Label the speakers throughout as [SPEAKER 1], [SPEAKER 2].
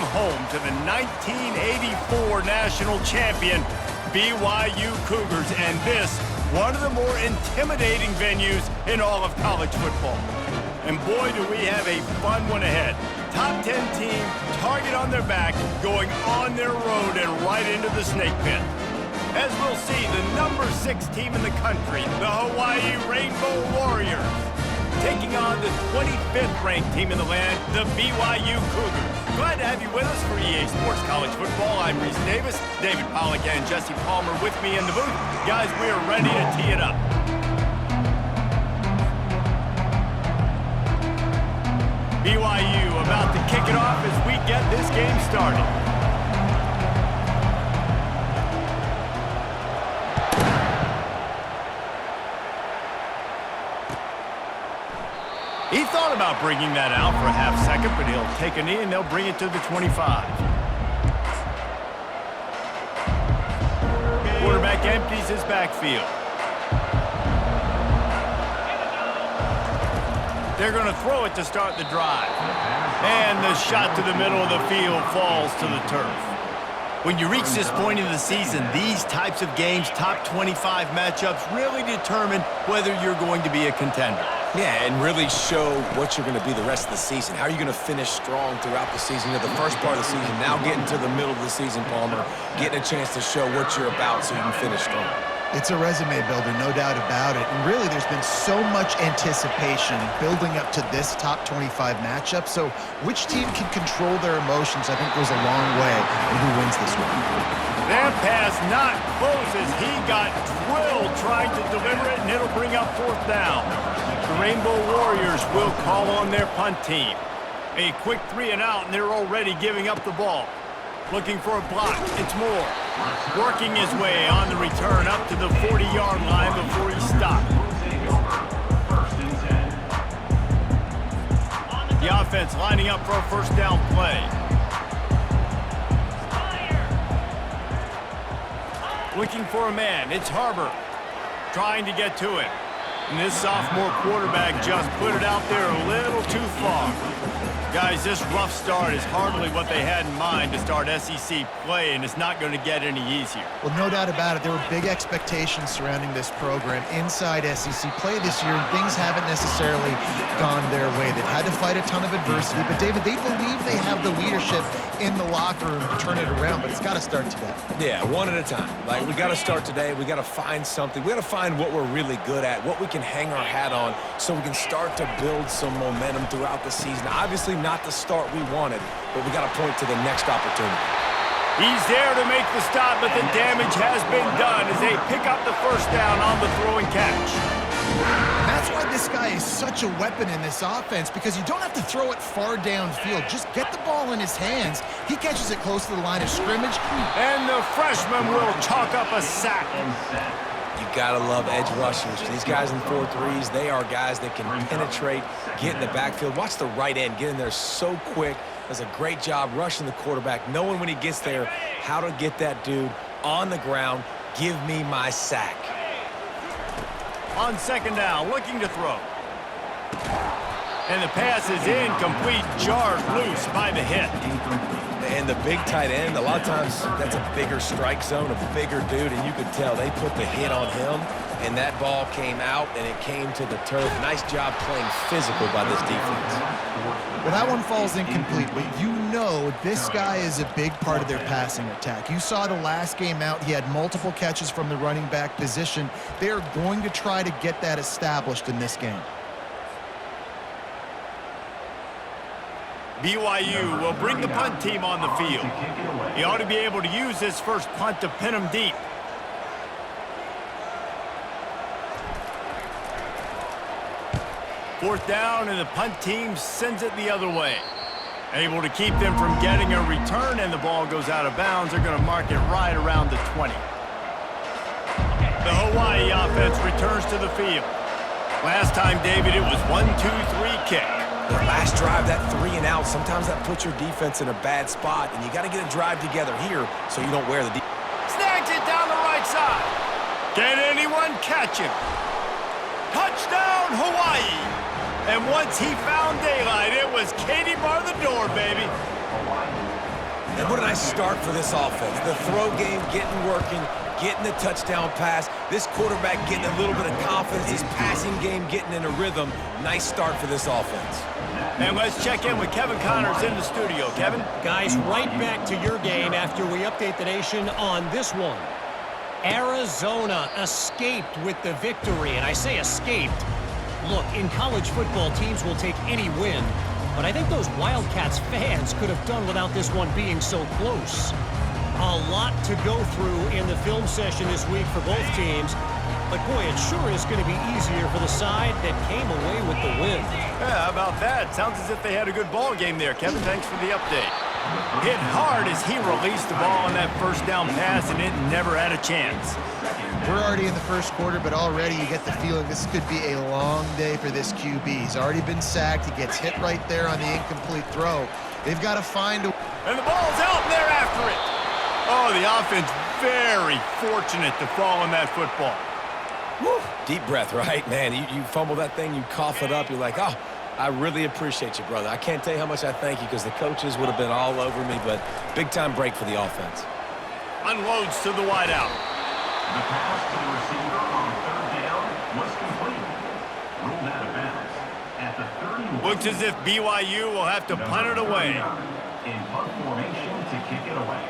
[SPEAKER 1] home to the 1984 national champion BYU Cougars, and this, one of the more intimidating venues in all of college football. And boy, do we have a fun one ahead. Top 10 team, target on their back, going on their road and right into the snake pit. As we'll see, the number 6 team in the country, the Hawaii Rainbow Warriors, taking on the 25th ranked team in the land, the BYU Cougars. Glad to have you with us for EA Sports College Football. I'm Reese Davis, David Pollack and Jesse Palmer with me in the booth. Guys, we are ready to tee it up. BYU about to kick it off as we get this game started. He thought about bringing that out for a half second, but he'll take a knee and they'll bring it to the 25. Quarterback empties his backfield. They're going to throw it to start the drive. And the shot to the middle of the field falls to the turf. When you reach this point in the season, these types of games, top 25 matchups, really determine whether you're going to be a contender.
[SPEAKER 2] Yeah, and really show what you're going to be the rest of the season. How are you going to finish strong throughout the season? The first part of the season, now getting to the middle of the season, Palmer, getting a chance to show what you're about so you can finish strong.
[SPEAKER 3] It's a resume builder, no doubt about it. And really, there's been so much anticipation building up to this top 25 matchup. So which team can control their emotions, I think, goes a long way in who wins this one.
[SPEAKER 1] That pass not close as he got drilled trying to deliver it, and it'll bring up 4th down. The Rainbow Warriors will call on their punt team. A quick 3 and out, and they're already giving up the ball. Looking for a block. It's Moore. Working his way on the return up to the 40-yard line before he stopped. The offense lining up for a first down play. Looking for a man. It's Harbor. Trying to get to it. And this sophomore quarterback just put it out there a little too far. Guys, this rough start is hardly what they had in mind to start SEC play, and it's not going to get any easier.
[SPEAKER 3] Well, no doubt about it. There were big expectations surrounding this program inside SEC play this year, and things haven't necessarily gone their way. They've had to fight a ton of adversity, but, David, they believe they have the leadership in the locker room to turn it around, but it's got to start today.
[SPEAKER 2] Yeah, one at a time. Like, we got to start today. We got to find something. We got to find what we're really good at, what we can hang our hat on so we can start to build some momentum throughout the season. Obviously, not the start we wanted, but we got to point to the next opportunity.
[SPEAKER 1] He's there to make the stop, but the damage has been done as they pick up the first down on the throw and catch.
[SPEAKER 3] And that's why this guy is such a weapon in this offense, because you don't have to throw it far downfield. Just get the ball in his hands. He catches it close to the line of scrimmage.
[SPEAKER 1] And the freshman will chalk up a sack.
[SPEAKER 2] You gotta love edge rushers. These guys in 4-3s, they are guys that can penetrate, get in the backfield. Watch the right end get in there so quick. Does a great job rushing the quarterback, knowing when he gets there how to get that dude on the ground. Give me my sack.
[SPEAKER 1] On second down, looking to throw. And the pass is incomplete, jarred loose by the hit.
[SPEAKER 2] And the big tight end, a lot of times that's a bigger strike zone, a bigger dude, and you could tell they put the hit on him, and that ball came out, and it came to the turf. Nice job playing physical by this defense.
[SPEAKER 3] Well, that one falls incomplete, but you know this guy is a big part of their passing attack. You saw the last game out, he had multiple catches from the running back position. They're going to try to get that established in this game.
[SPEAKER 1] BYU will bring the punt team on the field. He ought to be able to use this first punt to pin him deep. Fourth down, and the punt team sends it the other way. Able to keep them from getting a return, and the ball goes out of bounds. They're going to mark it right around the 20. The Hawaii offense returns to the field. Last time, David, it was 1-2-3 kick.
[SPEAKER 2] The last drive, that 3 and out, sometimes that puts your defense in a bad spot, and you got to get a drive together here so you don't wear the defense.
[SPEAKER 1] Snags it down the right side. Can anyone catch him? Touchdown, Hawaii. And once he found daylight, it was Katie bar the door, baby.
[SPEAKER 2] And what a nice start for this offense. The throw game getting working, getting the touchdown pass. This quarterback getting a little bit of confidence. His passing game getting in a rhythm. Nice start for this offense.
[SPEAKER 1] And let's check in with Kevin Connors in the studio. Kevin?
[SPEAKER 4] Guys, right back to your game after we update the nation on this one. Arizona escaped with the victory, and I say escaped. Look, in college football, teams will take any win, but I think those Wildcats fans could have done without this one being so close. A lot to go through in the film session this week for both teams, but boy, it sure is going to be easier for the side that came away with the win.
[SPEAKER 1] Yeah, how about that? Sounds as if they had a good ball game there. Kevin, thanks for the update. Hit hard as he released the ball on that first down pass, and it never had a chance.
[SPEAKER 3] We're already in the first quarter, but already you get the feeling this could be a long day for this QB. He's already been sacked. He gets hit right there on the incomplete throw. They've got to find a...
[SPEAKER 1] And the ball's out, and they're after it. Oh, the offense very fortunate to fall on that football.
[SPEAKER 2] Woo. Deep breath, right? Man, you fumble that thing, you cough it up, you're like, oh, I really appreciate you, brother. I can't tell you how much I thank you because the coaches would have been all over me, but big-time break for the offense.
[SPEAKER 1] Unloads to the wideout.
[SPEAKER 5] The pass to the receiver on third down was complete. Ruled out of bounds at the 31.
[SPEAKER 1] Looks as if BYU will have to punt it away.
[SPEAKER 5] In punt formation to kick it away.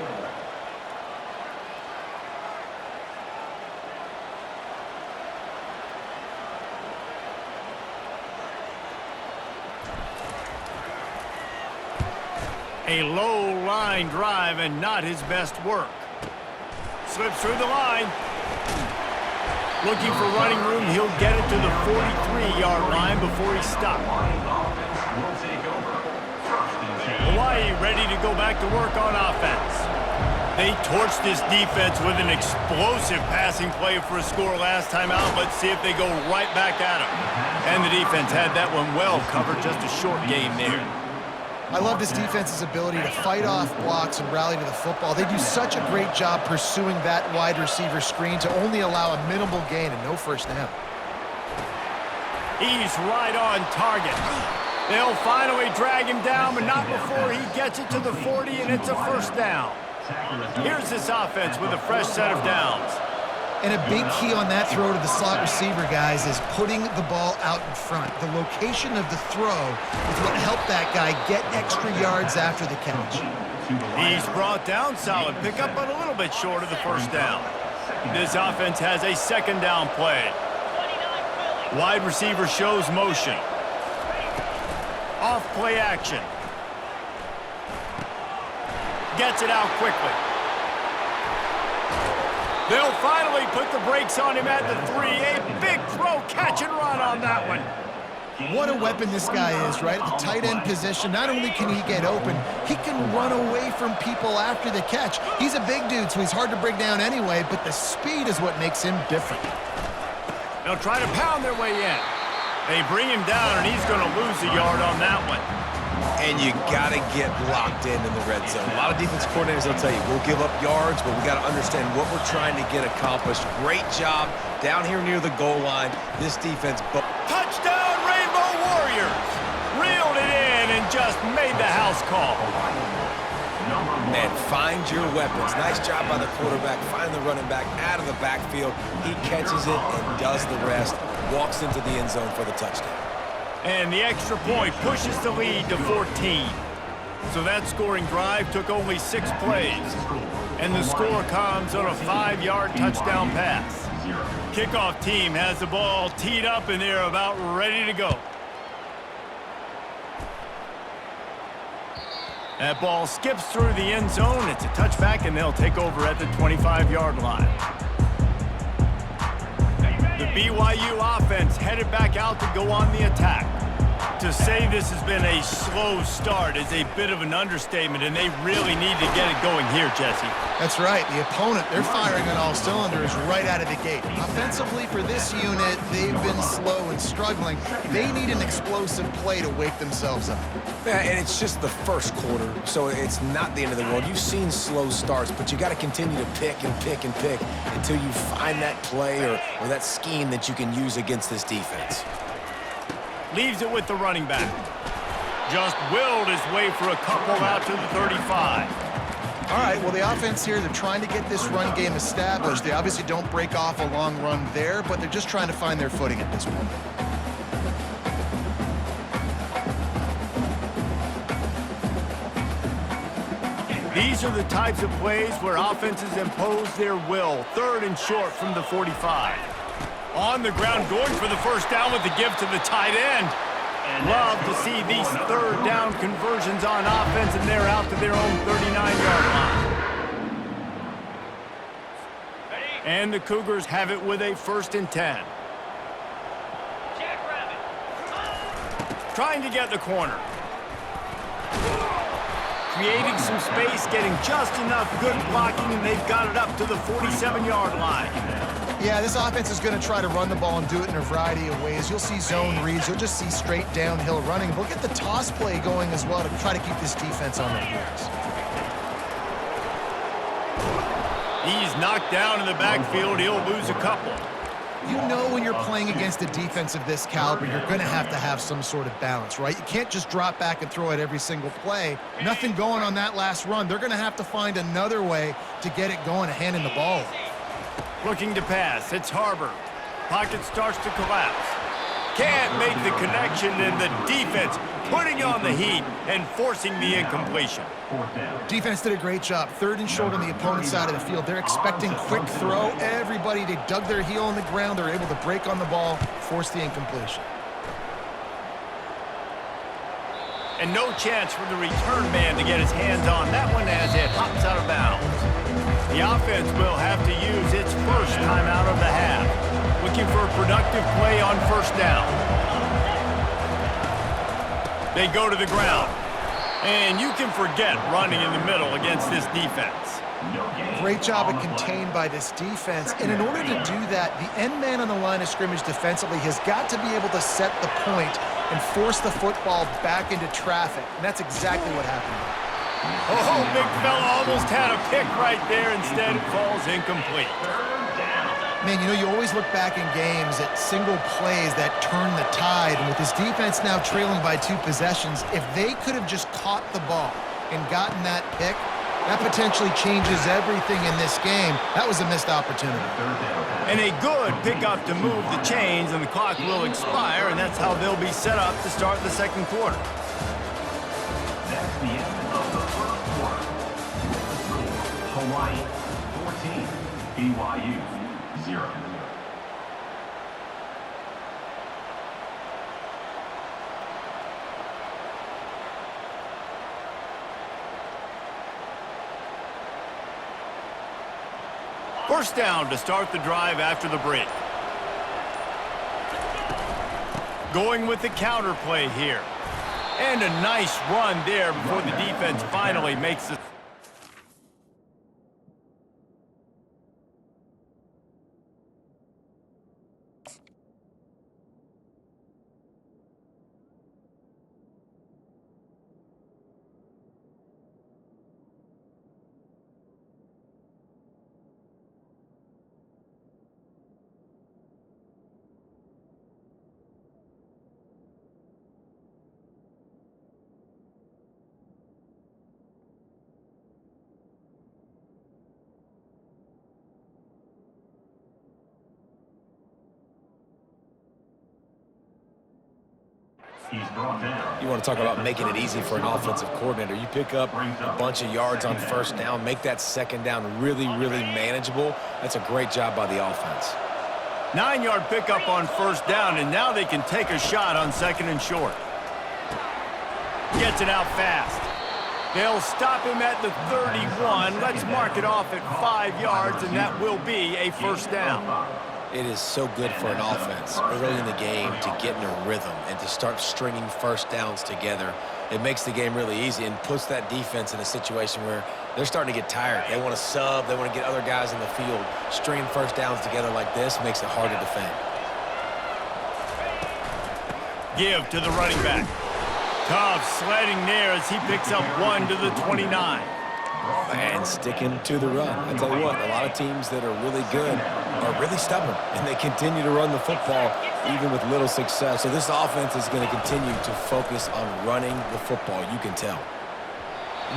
[SPEAKER 1] A low line drive and not his best work. Slips through the line. Looking for running room. He'll get it to the 43-yard line before he stopped. Hawaii ready to go back to work on offense. They torched this defense with an explosive passing play for a score last time out. Let's see if they go right back at him. And the defense had that one well covered. Just a short game there.
[SPEAKER 3] I love this defense's ability to fight off blocks and rally to the football. They do such a great job pursuing that wide receiver screen to only allow a minimal gain and no first down.
[SPEAKER 1] He's right on target. They'll finally drag him down, but not before he gets it to the 40, and it's a first down. Here's this offense with a fresh set of downs.
[SPEAKER 3] And a big key on that throw to the slot receiver, guys, is putting the ball out in front. The location of the throw is what helped that guy get extra yards after the catch.
[SPEAKER 1] He's brought down solid pickup, but a little bit short of the first down. This offense has a second down play. Wide receiver shows motion. Off play action. Gets it out quickly. They'll finally put the brakes on him at the 3. A big throw, catch and run on that one.
[SPEAKER 3] What a weapon this guy is, right? At the tight end position, not only can he get open, he can run away from people after the catch. He's a big dude, so he's hard to bring down anyway, but the speed is what makes him different.
[SPEAKER 1] They'll try to pound their way in. They bring him down, and he's going to lose a yard on that one.
[SPEAKER 2] And you got to get locked in the red zone. A lot of defense coordinators will tell you, we'll give up yards, but we got to understand what we're trying to get accomplished. Great job down here near the goal line. This defense...
[SPEAKER 1] Touchdown, Rainbow Warriors! Reeled it in and just made the house call.
[SPEAKER 2] Man, find your weapons. Nice job by the quarterback. Find the running back out of the backfield. He catches it and does the rest. Walks into the end zone for the touchdown.
[SPEAKER 1] And the extra point pushes the lead to 14. So that scoring drive took only 6 plays. And the score comes on a 5-yard touchdown pass. Kickoff team has the ball teed up and they're about ready to go. That ball skips through the end zone. It's a touchback and they'll take over at the 25-yard line. The BYU offense headed back out to go on the attack. To say this has been a slow start is a bit of an understatement, and they really need to get it going here, Jesse.
[SPEAKER 3] That's right. The opponent, they're firing on all cylinders right out of the gate. Offensively for this unit, they've been slow and struggling. They need an explosive play to wake themselves up.
[SPEAKER 2] Yeah, and it's just the first quarter, so it's not the end of the world. You've seen slow starts, but you got to continue to pick and pick and pick until you find that play or that scheme that you can use against this defense.
[SPEAKER 1] Leaves it with the running back. Just willed his way for a couple out to the 35.
[SPEAKER 3] All right, well, the offense here, they're trying to get this run game established. They obviously don't break off a long run there, but they're just trying to find their footing at this point.
[SPEAKER 1] These are the types of plays where offenses impose their will. 3rd and short from the 45. On the ground, going for the first down with the give to the tight end. Love to see these 3rd down conversions on offense, and they're out to their own 39-yard line. And the Cougars have it with a 1st and 10. Trying to get the corner. Creating some space, getting just enough good blocking, and they've got it up to the 47-yard line.
[SPEAKER 3] Yeah, this offense is going to try to run the ball and do it in a variety of ways. You'll see zone reads. You'll just see straight downhill running. They'll get the toss play going as well to try to keep this defense on their heels.
[SPEAKER 1] He's knocked down in the backfield. He'll lose a couple.
[SPEAKER 3] You know when you're playing against a defense of this caliber, you're going to have some sort of balance, right? You can't just drop back and throw it every single play. Nothing going on that last run. They're going to have to find another way to get it going and handing the ball.
[SPEAKER 1] Looking to pass. It's Harbor. Pocket starts to collapse. Can't make the connection, and the defense putting on the heat and forcing the incompletion.
[SPEAKER 3] Defense did a great job. 3rd and short on the opponent's side of the field. They're expecting quick throw. Everybody, they dug their heel on the ground. They're able to break on the ball, force the incompletion.
[SPEAKER 1] And no chance for the return man to get his hands on that one as it hops out of bounds. The offense will have to use its first time out of the half. Looking for a productive play on 1st down. They go to the ground. And you can forget running in the middle against this defense.
[SPEAKER 3] Great job of contained by this defense. And in order to do that, the end man on the line of scrimmage defensively has got to be able to set the point and force the football back into traffic. And that's exactly what happened.
[SPEAKER 1] Oh, big fella almost had a pick right there. Instead, it falls incomplete.
[SPEAKER 3] Man, you know, you always look back in games at single plays that turn the tide. And with this defense now trailing by 2 possessions, if they could have just caught the ball and gotten that pick, that potentially changes everything in this game. That was a missed opportunity.
[SPEAKER 1] And a good pickup to move the chains, and the clock will expire, and that's how they'll be set up to start the 2nd quarter.
[SPEAKER 5] That's the end of the 1st quarter. Hawaii 14, BYU 0.
[SPEAKER 1] First down to start the drive after the break. Going with the counter play here. And a nice run there before the defense finally makes the...
[SPEAKER 2] You want to talk about making it easy for an offensive coordinator. You pick up a bunch of yards on 1st down, make that 2nd down really, really manageable. That's a great job by the offense.
[SPEAKER 1] 9-yard pickup on 1st down, and now they can take a shot on 2nd and short. Gets it out fast. They'll stop him at the 31. Let's mark it off at 5 yards, and that will be a 1st down.
[SPEAKER 2] It is so good for an offense early in the game to get in a rhythm and to start stringing 1st downs together. It makes the game really easy and puts that defense in a situation where they're starting to get tired. They want to sub. They want to get other guys in the field. Stringing 1st downs together like this makes it hard to defend.
[SPEAKER 1] Give to the running back. Tough sledding there as he picks up 1 to the 29.
[SPEAKER 2] And sticking to the run. I tell you what, a lot of teams that are really good are really stubborn, and they continue to run the football even with little success. So this offense is going to continue to focus on running the football, you can tell.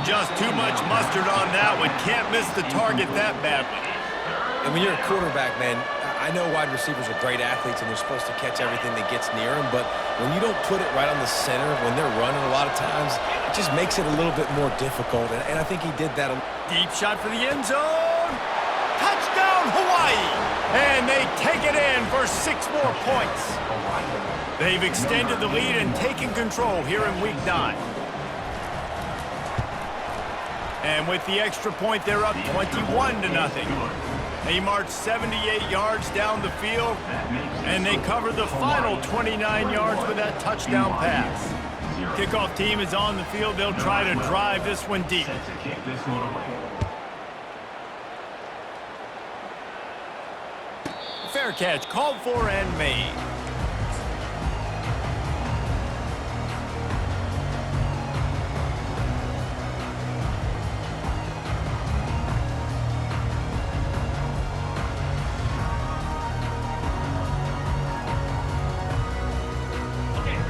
[SPEAKER 1] Just too much mustard on that one. Can't miss the target that badly.
[SPEAKER 2] And when you're a quarterback, man, I know wide receivers are great athletes and they're supposed to catch everything that gets near them, but when you don't put it right on the center, when they're running a lot of times, it just makes it a little bit more difficult, and I think he did that.
[SPEAKER 1] Deep shot for the end zone. Touchdown, Hawaii! And they take it in for 6 more points. They've extended the lead and taken control here in Week 9. And with the extra point, they're up 21-0. They march 78 yards down the field, and they cover the final 29 yards with that touchdown pass. Kickoff team is on the field. They'll try to drive this one deep. Fair catch called for and made.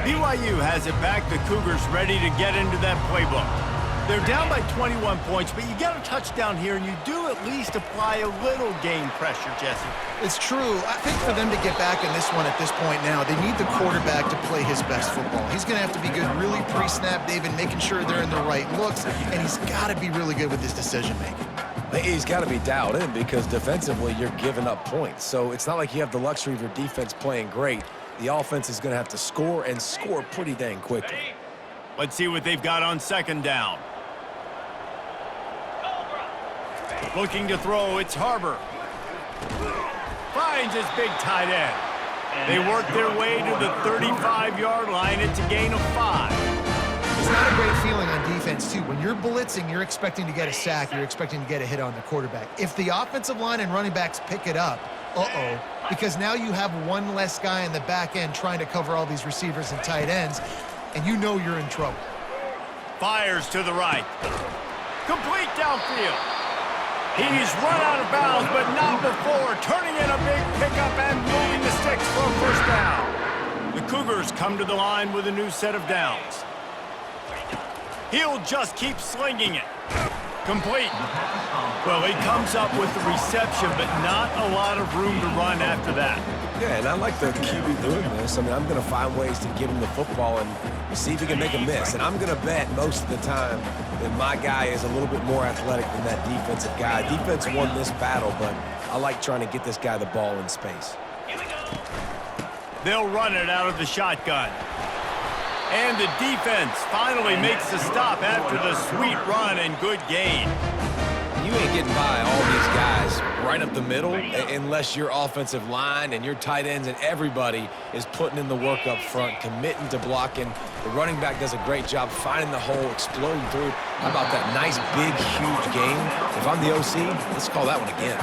[SPEAKER 1] BYU has it back. The Cougars ready to get into that playbook. They're down by 21 points, but you get a touchdown here, and you do at least apply a little game pressure, Jesse.
[SPEAKER 3] It's true. I think for them to get back in this one at this point now, they need the quarterback to play his best football. He's going to have to be good really pre-snap, David, making sure they're in the right looks, and he's got to be really good with his decision-making.
[SPEAKER 2] He's got to be dialed in because defensively you're giving up points. So it's not like you have the luxury of your defense playing great. The offense is going to have to score and score pretty dang quickly.
[SPEAKER 1] Let's see what they've got on second down. Looking to throw, it's Harbor. Finds his big tight end. They work their way to the 35-yard line. It's a gain of 5.
[SPEAKER 3] It's not a great feeling on defense, too. When you're blitzing, you're expecting to get a sack. You're expecting to get a hit on the quarterback. If the offensive line and running backs pick it up, because now you have one less guy in the back end trying to cover all these receivers and tight ends, and you know you're in trouble.
[SPEAKER 1] Fires to the right. Complete downfield. He's run out of bounds, but not before turning in a big pickup and moving the sticks for a first down. The Cougars come to the line with a new set of downs. He'll just keep slinging it. Complete. Well, he comes up with the reception, but not a lot of room to run after that.
[SPEAKER 2] Yeah, and I like the QB doing this. I mean, I'm going to find ways to give him the football and see if he can make a miss. And I'm going to bet most of the time that my guy is a little bit more athletic than that defensive guy. Defense won this battle, but I like trying to get this guy the ball in space.
[SPEAKER 1] They'll run it out of the shotgun. And the defense finally makes the stop after the sweet run and good gain.
[SPEAKER 2] You ain't getting by all these guys right up the middle unless your offensive line and your tight ends and everybody is putting in the work up front, committing to blocking. The running back does a great job finding the hole, exploding through. How about that nice, big, huge gain? If I'm the OC, let's call that one again.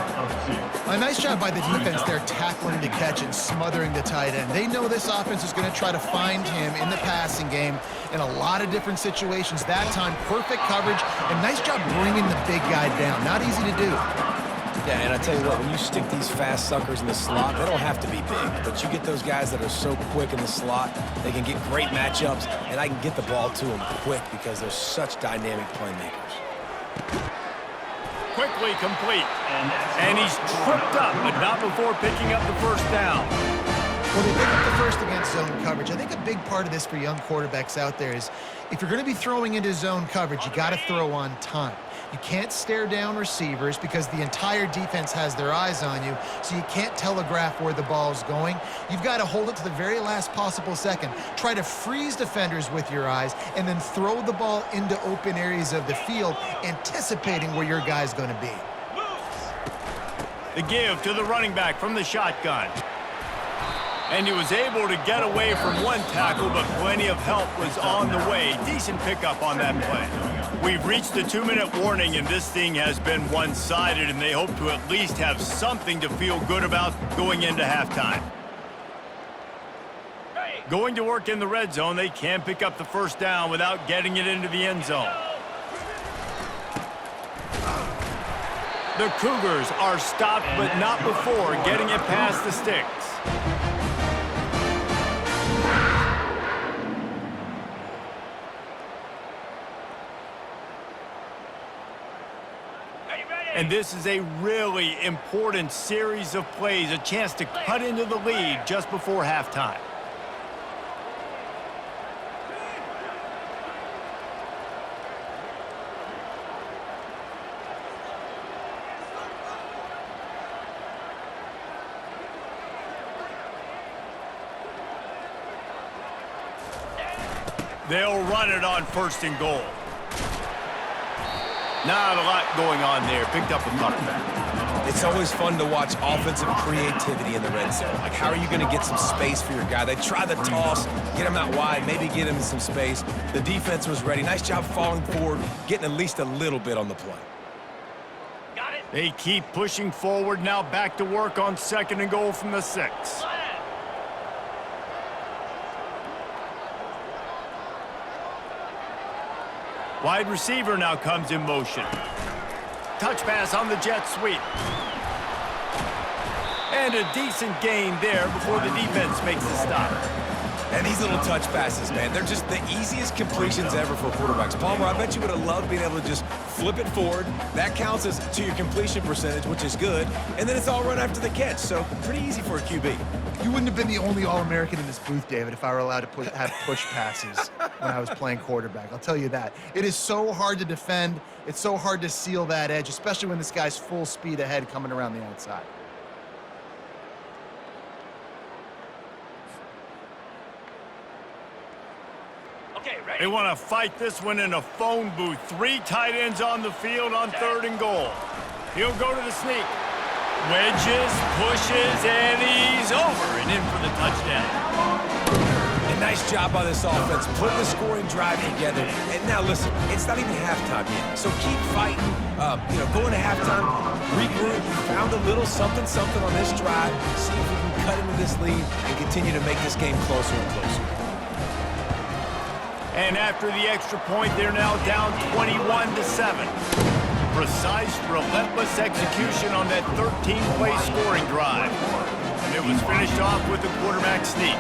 [SPEAKER 3] A nice job by the defense there, tackling the catch and smothering the tight end. They know this offense is going to try to find him in the passing game in a lot of different situations. That time, perfect coverage, and nice job bringing the big guy down. Not easy to do.
[SPEAKER 2] Yeah, and I tell you what, when you stick these fast suckers in the slot, they don't have to be big. But you get those guys that are so quick in the slot, they can get great matchups, and I can get the ball to them quick because they're such dynamic playmakers.
[SPEAKER 1] Quickly complete. And he's tripped up, but not before picking up the first down.
[SPEAKER 3] Well, they pick up the first against zone coverage. I think a big part of this for young quarterbacks out there is if you're going to be throwing into zone coverage, you got to throw on time. You can't stare down receivers because the entire defense has their eyes on you, so you can't telegraph where the ball's going. You've got to hold it to the very last possible second. Try to freeze defenders with your eyes and then throw the ball into open areas of the field, anticipating where your guy's going to be.
[SPEAKER 1] The give to the running back from the shotgun. And he was able to get away from one tackle, but plenty of help was on the way. Decent pickup on that play. We've reached the 2-minute warning, and this thing has been one-sided, and they hope to at least have something to feel good about going into halftime. Going to work in the red zone, they can pick up the first down without getting it into the end zone. The Cougars are stopped, but not before getting it past the sticks. And this is a really important series of plays, a chance to cut into the lead just before halftime. They'll run it on 1st and goal. Not a lot going on there. Picked up a couple.
[SPEAKER 2] It's always fun to watch offensive creativity in the red zone. Like, how are you going to get some space for your guy? They try the toss, get him out wide, maybe get him in some space. The defense was ready. Nice job falling forward, getting at least a little bit on the play.
[SPEAKER 1] Got it. They keep pushing forward. Now back to work on 2nd and goal from the 6. Wide receiver now comes in motion. Touch pass on the jet sweep. And a decent gain there before the defense makes the stop.
[SPEAKER 2] And these little touch passes, man, they're just the easiest completions ever for quarterbacks. Palmer, I bet you would have loved being able to just flip it forward. That counts as to your completion percentage, which is good. And then it's all run after the catch, so pretty easy for a QB.
[SPEAKER 3] You wouldn't have been the only All-American in this booth, David, if I were allowed to have push passes when I was playing quarterback. I'll tell you that. It is so hard to defend. It's so hard to seal that edge, especially when this guy's full speed ahead coming around the outside.
[SPEAKER 1] They want to fight this one in a phone booth. 3 tight ends on the field on 3rd and goal. He'll go to the sneak. Wedges, pushes, and he's over and in for the touchdown.
[SPEAKER 2] A nice job by this offense, putting the scoring drive together. And now listen, it's not even halftime yet, so keep fighting. Going to halftime, regroup, found a little something on this drive, see if we can cut into this lead and continue to make this game closer and closer.
[SPEAKER 1] And after the extra point, they're now down 21-7. Precise, relentless execution on that 13-play scoring drive. And it was finished off with the quarterback sneak.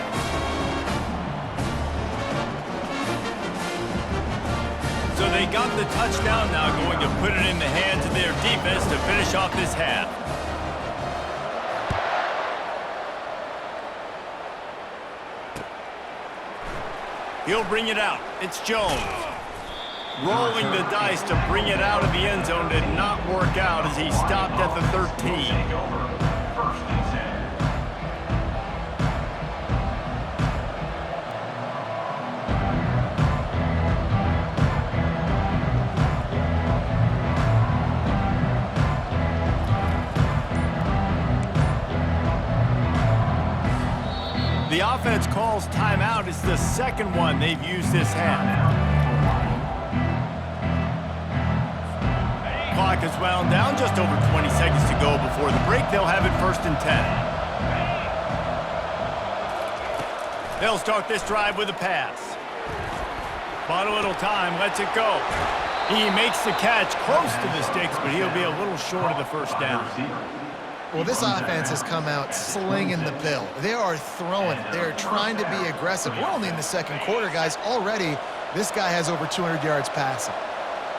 [SPEAKER 1] So they got the touchdown, now going to put it in the hands of their defense to finish off this half. He'll bring it out. It's Jones. Rolling the dice to bring it out of the end zone did not work out as he stopped at the 13. The offense calls timeout. It's the second one they've used this half. Clock is wound down. Just over 20 seconds to go before the break. They'll have it 1st and 10. They'll start this drive with a pass. Bought a little time. Lets it go. He makes the catch close to the sticks, but he'll be a little short of the 1st down.
[SPEAKER 3] Well, this offense has come out slinging the pill. They are throwing it. They're trying to be aggressive. We're only in the 2nd quarter, guys. Already, this guy has over 200 yards passing.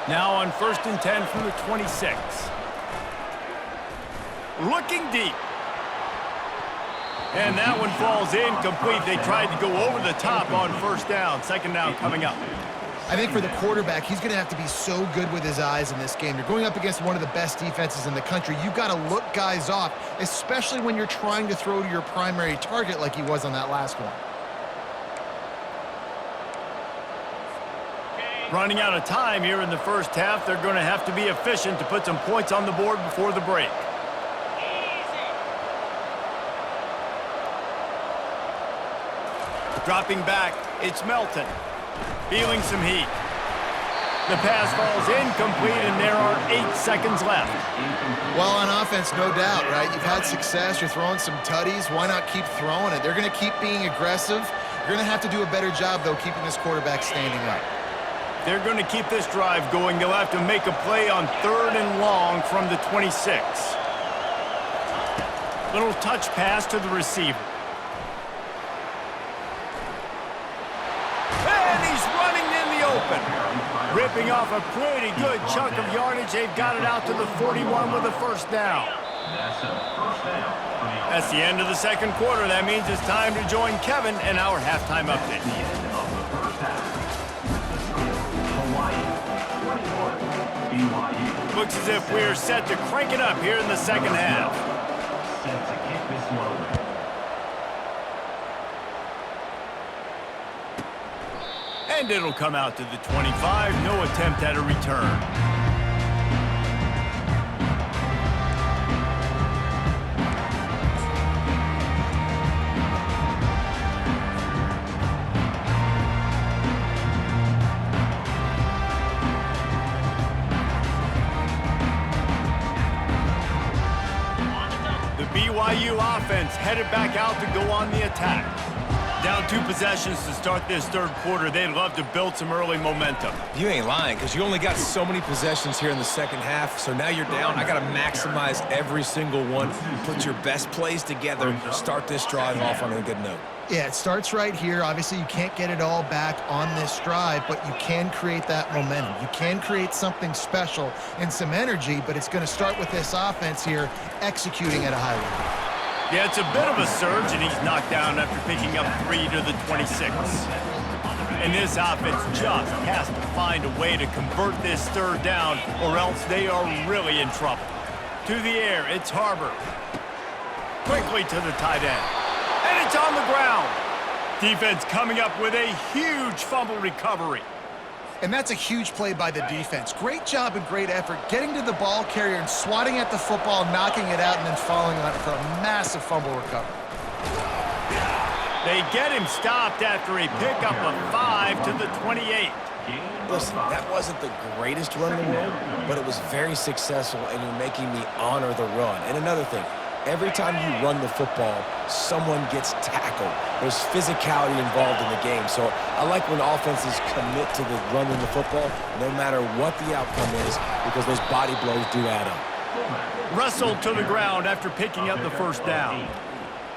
[SPEAKER 1] Now on 1st and 10 from the 26. Looking deep. And that one falls incomplete. They tried to go over the top on 1st down. 2nd down coming up.
[SPEAKER 3] I think for the quarterback, he's going to have to be so good with his eyes in this game. You're going up against one of the best defenses in the country. You've got to look guys off, especially when you're trying to throw to your primary target like he was on that last one.
[SPEAKER 1] Running out of time here in the 1st half. They're going to have to be efficient to put some points on the board before the break. Dropping back, it's Melton. Feeling some heat. The pass falls incomplete, and there are 8 seconds left.
[SPEAKER 3] Well, on offense, no doubt, right? You've had success. You're throwing some tutties. Why not keep throwing it? They're going to keep being aggressive. You're going to have to do a better job, though, keeping this quarterback standing up.
[SPEAKER 1] They're going to keep this drive going. They'll have to make a play on 3rd and long from the 26. Little touch pass to the receiver. And he's running in the open. Ripping off a pretty good chunk of yardage, they've got it out to the 41 with a first down.
[SPEAKER 5] That's a first down for the
[SPEAKER 1] That's the end of the second quarter. That means it's time to join Kevin in our halftime update.
[SPEAKER 5] end of the first half. The score, Hawaii 21, BYU.
[SPEAKER 1] Looks as if we're set to crank it up here in the second half.
[SPEAKER 5] Set to kick this one away.
[SPEAKER 1] And it'll come out to the 25. No attempt at a return. The BYU offense headed back out to go on the attack. Down 2 possessions to start this third quarter. They'd love to build some early momentum.
[SPEAKER 2] You ain't lying, because you only got so many possessions here in the second half, so now you're down. I got to maximize every single one. Put your best plays together. Start this drive off on a good note.
[SPEAKER 3] Yeah, it starts right here. Obviously, you can't get it all back on this drive, but you can create that momentum. You can create something special and some energy, but it's going to start with this offense here executing at a high level.
[SPEAKER 1] Yeah, it's a bit of a surge, and he's knocked down after picking up 3 to the 26. And this offense just has to find a way to convert this third down, or else they are really in trouble. To the air, it's Harbor. Quickly to the tight end. And it's on the ground. Defense coming up with a huge fumble recovery.
[SPEAKER 3] And that's a huge play by the defense. Great job and great effort getting to the ball carrier and swatting at the football, knocking it out, and then falling on it for a massive fumble recovery.
[SPEAKER 1] They get him stopped after a pickup of 5 to the 28.
[SPEAKER 2] Listen, that wasn't the greatest run in the world, but it was very successful, and you're making me honor the run. And another thing, every time you run the football, someone gets tackled. There's physicality involved in the game. So I like when offenses commit to the running the football, no matter what the outcome is, because those body blows do add up.
[SPEAKER 1] Wrestled to the ground after picking up the first down.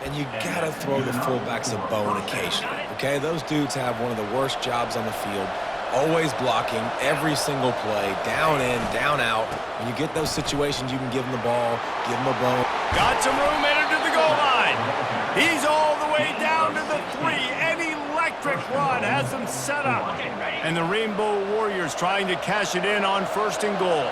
[SPEAKER 2] And you gotta throw the fullbacks a bone occasionally, okay? Those dudes have one of the worst jobs on the field. Always blocking every single play, down in, down out. When you get those situations, you can give them the ball, give them a bone.
[SPEAKER 1] Got some room into the goal line. He's all the way down to the 3. An electric run has him set up. And the Rainbow Warriors trying to cash it in on 1st and goal.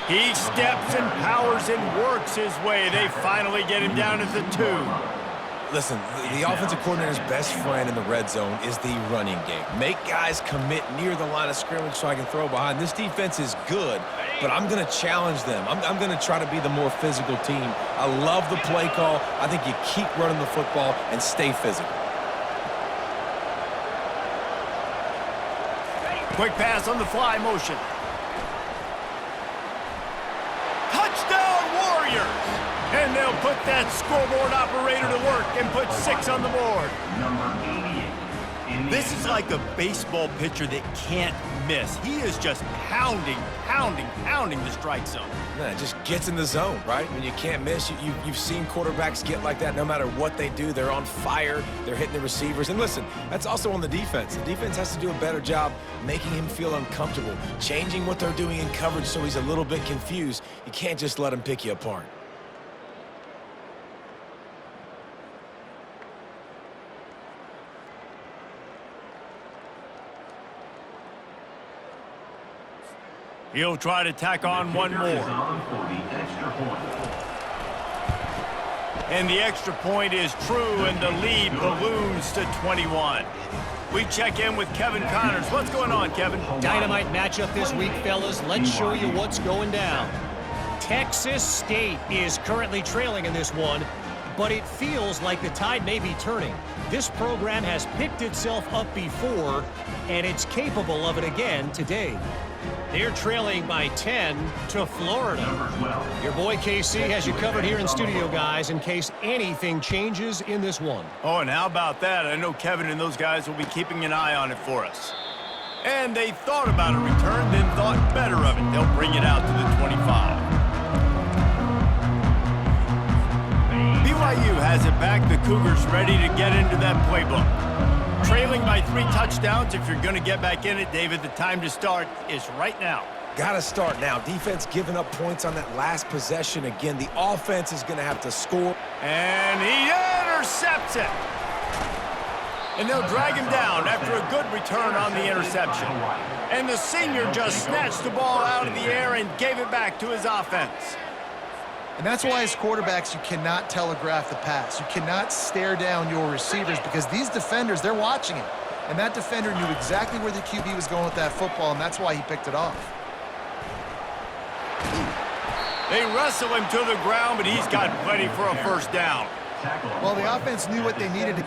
[SPEAKER 1] He steps and powers and works his way. They finally get him down at the 2.
[SPEAKER 2] Listen, the offensive coordinator's best friend in the red zone is the running game. Make guys commit near the line of scrimmage so I can throw behind. This defense is good, but I'm going to challenge them. I'm going to try to be the more physical team. I love the play call. I think you keep running the football and stay physical.
[SPEAKER 1] Quick pass on the fly motion. Touchdown Warriors! And they'll put that scoreboard operator to work and put 6 on the board.
[SPEAKER 5] Number 88.
[SPEAKER 1] This is like a baseball pitcher that can't miss. He is just pounding the strike zone.
[SPEAKER 2] Man, it just gets in the zone, right? When you can't miss, you've seen quarterbacks get like that no matter what they do. They're on fire. They're hitting the receivers. And listen, that's also on the defense. The defense has to do a better job making him feel uncomfortable, changing what they're doing in coverage so he's a little bit confused. You can't just let him pick you apart.
[SPEAKER 1] He'll try to tack on one more. And the extra point is true, and the lead balloons to 21. We check in with Kevin Connors. What's going on, Kevin?
[SPEAKER 4] Dynamite matchup this week, fellas. Let's show you what's going down. Texas State is currently trailing in this one, but it feels like the tide may be turning. This program has picked itself up before, and it's capable of it again today. They're trailing by 10 to Florida. Your boy KC has you covered here in studio, guys, in case anything changes in this one.
[SPEAKER 1] Oh, and how about that? I know Kevin and those guys will be keeping an eye on it for us. And they thought about a return, then thought better of it. They'll bring it out to the 25. BYU has it back. The Cougars ready to get into that playbook. Trailing by 3 touchdowns. If you're going to get back in it, David, the time to start is right now.
[SPEAKER 2] Got to start now. Defense giving up points on that last possession. Again, the offense is going to have to score.
[SPEAKER 1] And he intercepts it. And they'll drag him down after a good return on the interception. And the senior just snatched the ball out of the air and gave it back to his offense.
[SPEAKER 3] And that's why as quarterbacks, you cannot telegraph the pass. You cannot stare down your receivers because these defenders, they're watching it. And that defender knew exactly where the QB was going with that football, and that's why he picked it off.
[SPEAKER 1] They wrestle him to the ground, but he's got plenty for a first down.
[SPEAKER 3] Well, the offense knew what they needed to...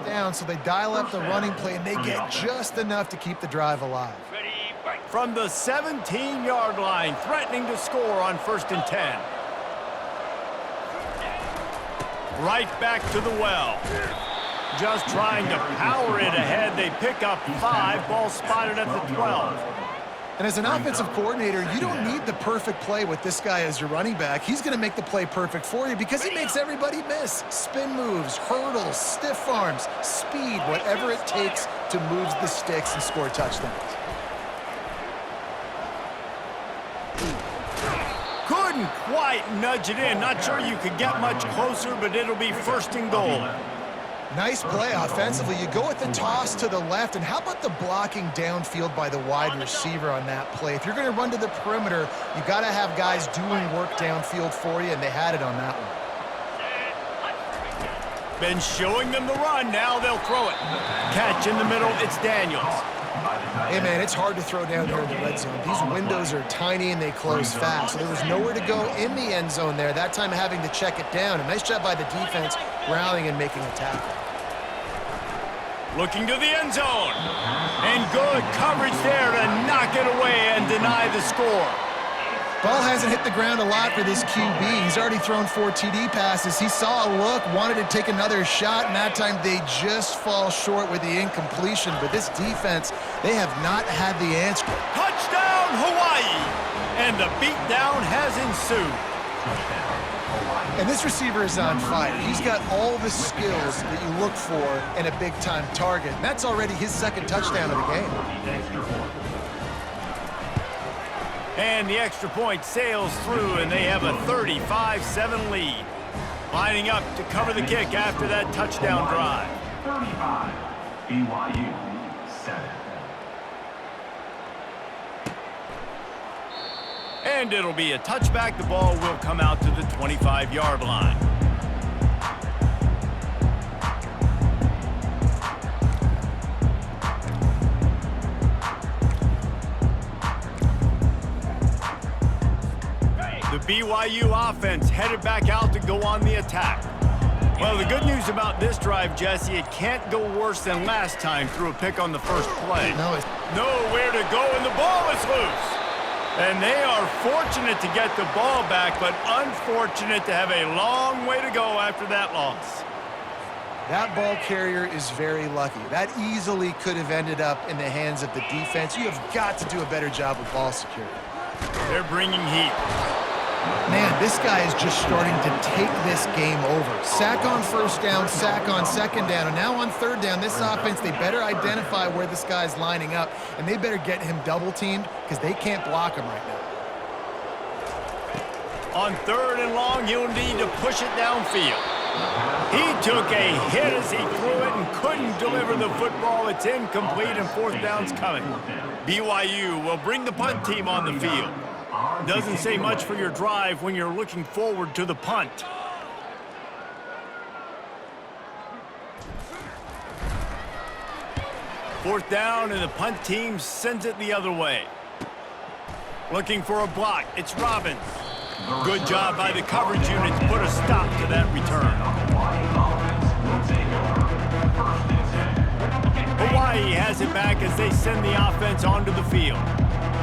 [SPEAKER 3] down, so they dial up the running play, and they get just enough to keep the drive alive.
[SPEAKER 1] From the 17-yard line, threatening to score on 1st and 10. Right back to the well. Just trying to power it ahead. They pick up 5. Ball spotted at the 12.
[SPEAKER 3] And as an offensive coordinator, you don't need the perfect play with this guy as your running back. He's going to make the play perfect for you because he makes everybody miss. Spin moves, hurdles, stiff arms, speed, whatever it takes to move the sticks and score touchdowns.
[SPEAKER 1] Couldn't quite nudge it in. Not sure you could get much closer, but it'll be 1st and goal.
[SPEAKER 3] Nice play offensively. You go with the toss to the left, and how about the blocking downfield by the wide receiver on that play? If you're going to run to the perimeter, you got to have guys doing work downfield for you, and they had it on that one.
[SPEAKER 1] Been showing them the run. Now they'll throw it. Catch in the middle. It's Daniels.
[SPEAKER 3] Hey, man, it's hard to throw down here in the red zone. These windows are tiny and they close fast. So there was nowhere to go in the end zone there. That time having to check it down. A nice job by the defense rallying and making a tackle.
[SPEAKER 1] Looking to the end zone. And good coverage there to knock it away and deny the score.
[SPEAKER 3] Ball hasn't hit the ground a lot for this QB. He's already thrown 4 TD passes. He saw a look, wanted to take another shot, and that time they just fall short with the incompletion. But this defense, they have not had the answer.
[SPEAKER 1] Touchdown, Hawaii! And the beatdown has ensued.
[SPEAKER 3] And this receiver is on fire. He's got all the skills that you look for in a big-time target. And that's already his 2nd touchdown of the game.
[SPEAKER 1] And the extra point sails through, and they have a 35-7 lead. Lining up to cover the kick after that touchdown drive.
[SPEAKER 5] 35, BYU 7.
[SPEAKER 1] And it'll be a touchback. The ball will come out to the 25-yard line. The BYU offense headed back out to go on the attack. Well, the good news about this drive, Jesse, it can't go worse than last time through a pick on the first play. Nowhere to go, and the ball is loose. And they are fortunate to get the ball back, but unfortunate to have a long way to go after that loss.
[SPEAKER 3] That ball carrier is very lucky. That easily could have ended up in the hands of the defense. You have got to do a better job with ball security.
[SPEAKER 1] They're bringing heat.
[SPEAKER 3] Man, this guy is just starting to take this game over. Sack on first down, sack on second down, and now on third down, this offense, they better identify where this guy's lining up, and they better get him double-teamed because they can't block him right now.
[SPEAKER 1] On third and long, he'll need to push it downfield. He took a hit as he threw it and couldn't deliver the football. It's incomplete and fourth down's coming. BYU will bring the punt team on the field. Doesn't say much for your drive when you're looking forward to the punt. Fourth down, and the punt team sends it the other way. Looking for a block. It's Robbins. Good job by the coverage unit to put a stop to that return. Hawaii has it back as they send the offense onto the field.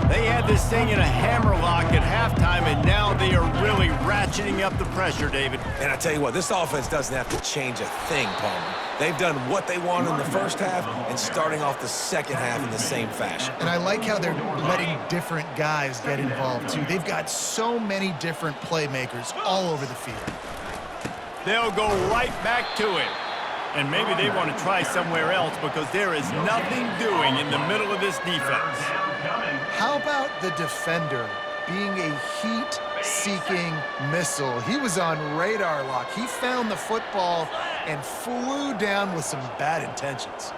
[SPEAKER 1] They had this thing in a hammerlock at halftime, and now they are really ratcheting up the pressure, David.
[SPEAKER 2] And I tell you what, this offense doesn't have to change a thing, Palmer. They've done what they wanted in the first half and starting off the second half in the same fashion.
[SPEAKER 3] And I like how they're letting different guys get involved, too. They've got so many different playmakers all over the field.
[SPEAKER 1] They'll go right back to it. And maybe they want to try somewhere else because there is nothing doing in the middle of this defense.
[SPEAKER 3] How about the defender being a heat-seeking missile? He was on radar lock. He found the football and flew down with some bad intentions.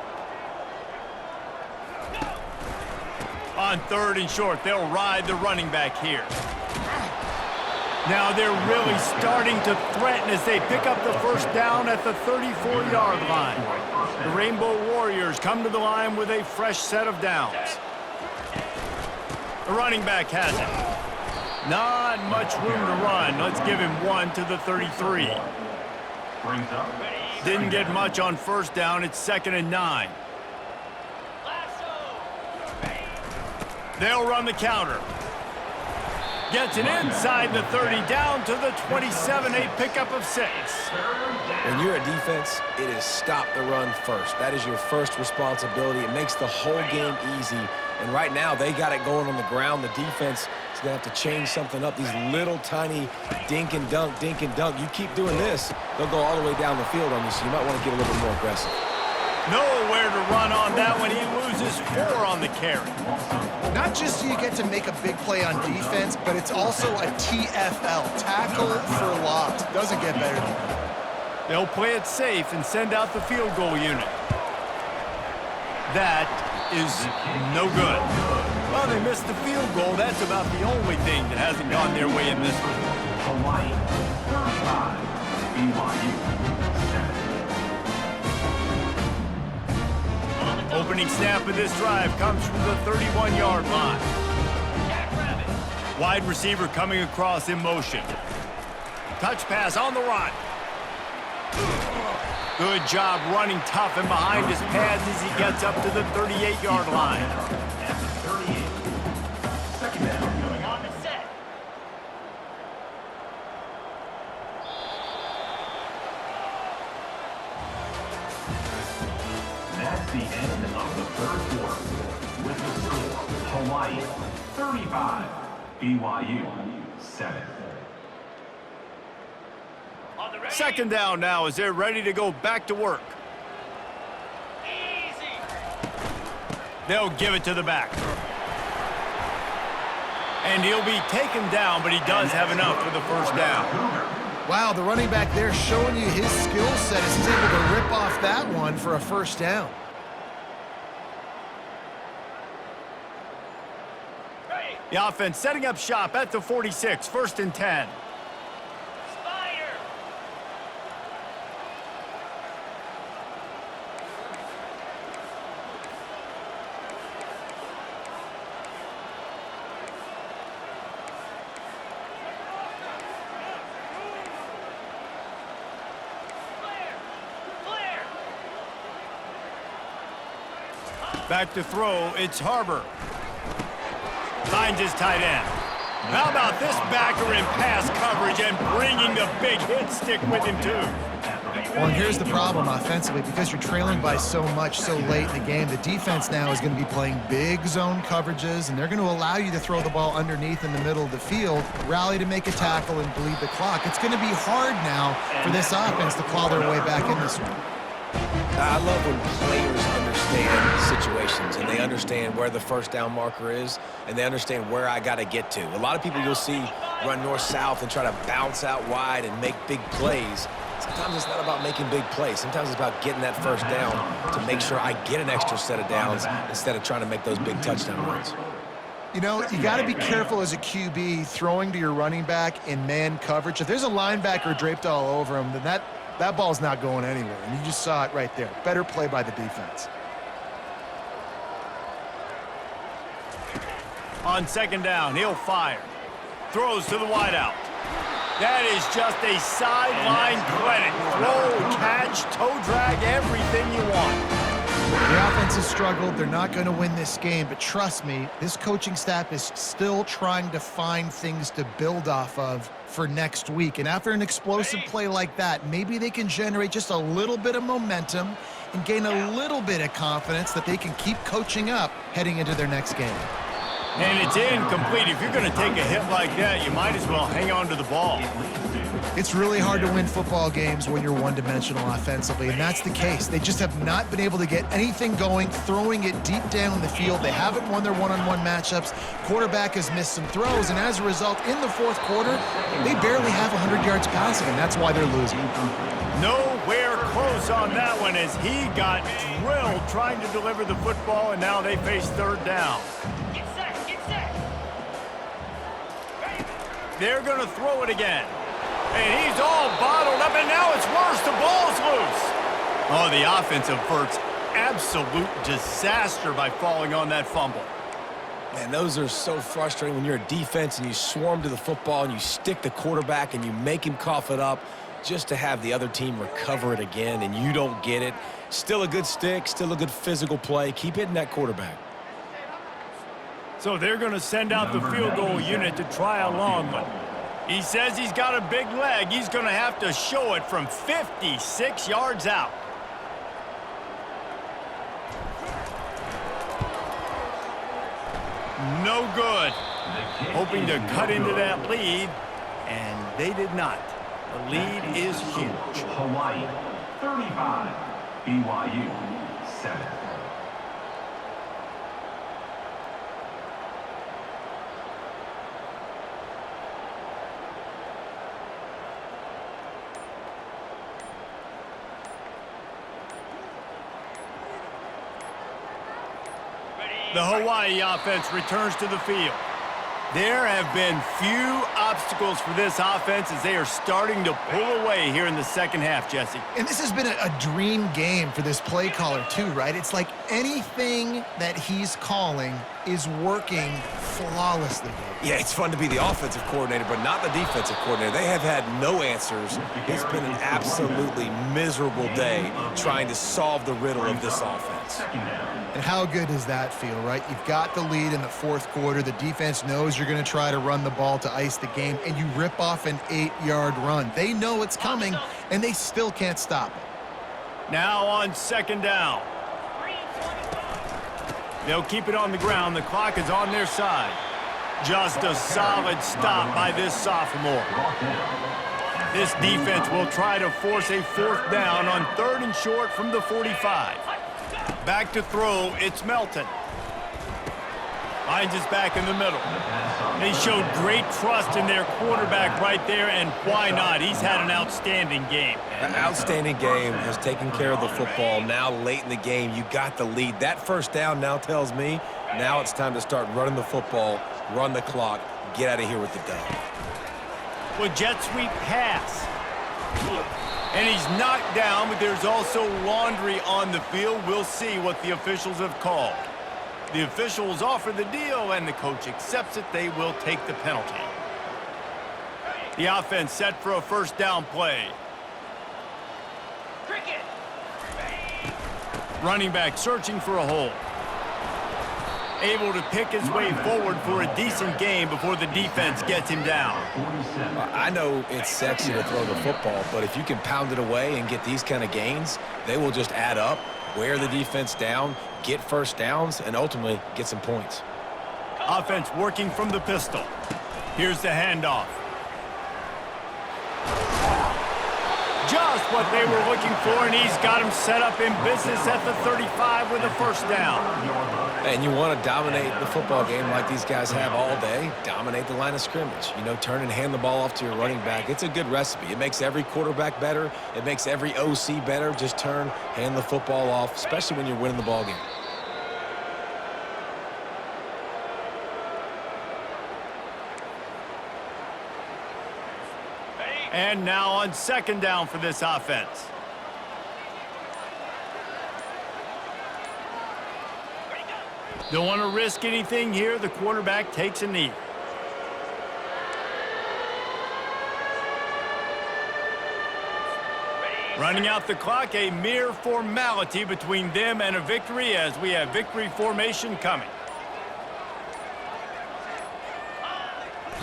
[SPEAKER 1] On third and short, they'll ride the running back here. Now they're really starting to threaten as they pick up the first down at the 34-yard line. The Rainbow Warriors come to the line with a fresh set of downs. The running back has it. Not much room to run. Let's give him one to the 33. Didn't get much on first down. It's 2nd and 9. They'll run the counter. Gets it inside the 30, down to the 27, a pickup of 6.
[SPEAKER 2] When you're a defense, it is stop the run first. That is your first responsibility. It makes the whole game easy. And right now, they got it going on the ground. The defense is going to have to change something up. These little tiny dink and dunk, dink and dunk. You keep doing this, they'll go all the way down the field on you, so you might want to get a little bit more aggressive.
[SPEAKER 1] Nowhere to run on that one. He loses 4 on the carry.
[SPEAKER 3] Not just do you get to make a big play on defense, but it's also a TFL, tackle for loss. Doesn't get better than that.
[SPEAKER 1] They'll play it safe and send out the field goal unit. That is no good. Well, they missed the field goal. That's about the only thing that hasn't gone their way in this one.
[SPEAKER 5] Hawaii, 35, BYU, 7.
[SPEAKER 1] Opening snap of this drive comes from the 31-yard line. Wide receiver coming across in motion. Touch pass on the run. Good job running tough and behind his pads as he gets up to the 38-yard line.
[SPEAKER 5] At the 38. 2nd down going on. That's the end of the third quarter. With the score, Hawaii 35, BYU 7.
[SPEAKER 1] 2nd down now as they're ready to go back to work. They'll give it to the back. And he'll be taken down, but he does have enough for the first down.
[SPEAKER 3] Wow, the running back there showing you his skill set as he's able to rip off that one for a first down.
[SPEAKER 1] The offense setting up shop at the 46, 1st and 10. Back to throw, it's Harbor. Finds his tight end. How about this backer in pass coverage and bringing the big hit stick with him too?
[SPEAKER 3] Well, and here's the problem offensively. Because you're trailing by so much so late in the game, the defense now is going to be playing big zone coverages, and they're going to allow you to throw the ball underneath in the middle of the field, rally to make a tackle, and bleed the clock. It's going to be hard now for this offense to claw their way back in this one.
[SPEAKER 2] I love when players understand situations and they understand where the first down marker is and they understand where I got to get to. A lot of people you'll see run north-south and try to bounce out wide and make big plays. Sometimes it's not about making big plays. Sometimes it's about getting that first down to make sure I get an extra set of downs instead of trying to make those big touchdown runs.
[SPEAKER 3] You know, you got to be careful as a QB throwing to your running back in man coverage. If there's a linebacker draped all over him, then that ball's not going anywhere, and you just saw it right there. Better play by the defense.
[SPEAKER 1] On second down, he'll fire. Throws to the wideout. That is just a sideline credit. Throw, catch, toe drag, everything you want.
[SPEAKER 3] The offense has struggled. They're not going to win this game, but trust me, this coaching staff is still trying to find things to build off of for next week. And after an explosive play like that, maybe they can generate just a little bit of momentum and gain a little bit of confidence that they can keep coaching up heading into their next game.
[SPEAKER 1] And it's incomplete. If you're going to take a hit like that, you might as well hang on to the ball.
[SPEAKER 3] It's really hard to win football games when you're one-dimensional offensively, and that's the case. They just have not been able to get anything going, throwing it deep down the field. They haven't won their one-on-one matchups. Quarterback has missed some throws, and as a result, in the fourth quarter, they barely have 100 yards passing, and that's why they're losing.
[SPEAKER 1] Nowhere close on that one as he got drilled trying to deliver the football, and now they face third down. They're going to throw it again. And he's all bottled up, and now it's worse. The ball's loose. Oh, the offense averts absolute disaster by falling on that fumble.
[SPEAKER 2] Man, those are so frustrating when you're a defense and you swarm to the football and you stick the quarterback and you make him cough it up just to have the other team recover it again and you don't get it. Still a good stick, still a good physical play. Keep hitting that quarterback.
[SPEAKER 1] So they're going to send out the field goal unit to try a long one. He says he's got a big leg. He's going to have to show it from 56 yards out. No good. Hoping to cut into that lead, and they did not. The lead is huge.
[SPEAKER 5] Hawaii, 35. BYU, 7.
[SPEAKER 1] The Hawaii offense returns to the field. There have been few obstacles for this offense as they are starting to pull away here in the second half, Jesse.
[SPEAKER 3] And this has been a dream game for this play caller too, right? It's like anything that he's calling is working flawlessly.
[SPEAKER 2] Yeah, it's fun to be the offensive coordinator, but not the defensive coordinator. They have had no answers. It's been an absolutely miserable day trying to solve the riddle of this offense.
[SPEAKER 3] And how good does that feel, right? You've got the lead in the fourth quarter. The defense knows you're going to try to run the ball to ice the game, and you rip off an 8-yard run. They know it's coming, and they still can't stop it.
[SPEAKER 1] Now on second down. They'll keep it on the ground. The clock is on their side. Just a solid stop by this sophomore. This defense will try to force a fourth down on third and short from the 45. Back to throw, it's Melton. Finds his back in the middle. They showed great trust in their quarterback right there, and why not? He's had an outstanding game.
[SPEAKER 2] An outstanding game, has taken care of the football. Now late in the game, you got the lead. That first down now tells me now it's time to start running the football, run the clock, get out of here with the dub.
[SPEAKER 1] With jet sweep pass. And he's knocked down, but there's also laundry on the field. We'll see what the officials have called. The officials offer the deal, and the coach accepts it. They will take the penalty. The offense set for a first down play. Running back searching for a hole. able to pick his way forward for a decent game before the defense gets him down.
[SPEAKER 2] I know it's sexy to throw the football, but if you can pound it away and get these kind of gains, they will just add up, wear the defense down, get first downs, and ultimately get some points.
[SPEAKER 1] Offense working from the pistol. Here's the handoff. Just what they were looking for, and he's got him set up in business at the 35 with a first down.
[SPEAKER 2] And you want to dominate the football game like these guys have all day. Dominate the line of scrimmage. You know, turn and hand the ball off to your running back. It's a good recipe. It makes every quarterback better. It makes every OC better. Just turn, hand the football off, especially when you're winning the ball game.
[SPEAKER 1] And now on second down for this offense. Don't want to risk anything here. The quarterback takes a knee. Running out the clock, a mere formality between them and a victory as we have victory formation coming.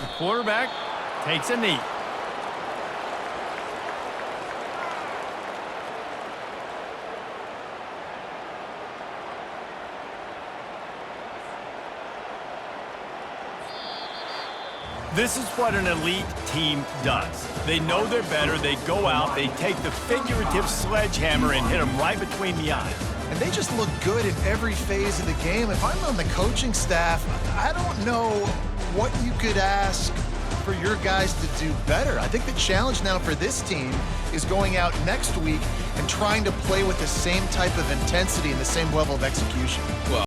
[SPEAKER 1] The quarterback takes a knee. This is what an elite team does. They know they're better. They go out. They take the figurative sledgehammer and hit them right between the eyes.
[SPEAKER 3] And they just look good in every phase of the game. If I'm on the coaching staff, I don't know what you could ask for your guys to do better. I think the challenge now for this team is going out next week and trying to play with the same type of intensity and the same level of execution.
[SPEAKER 2] Well,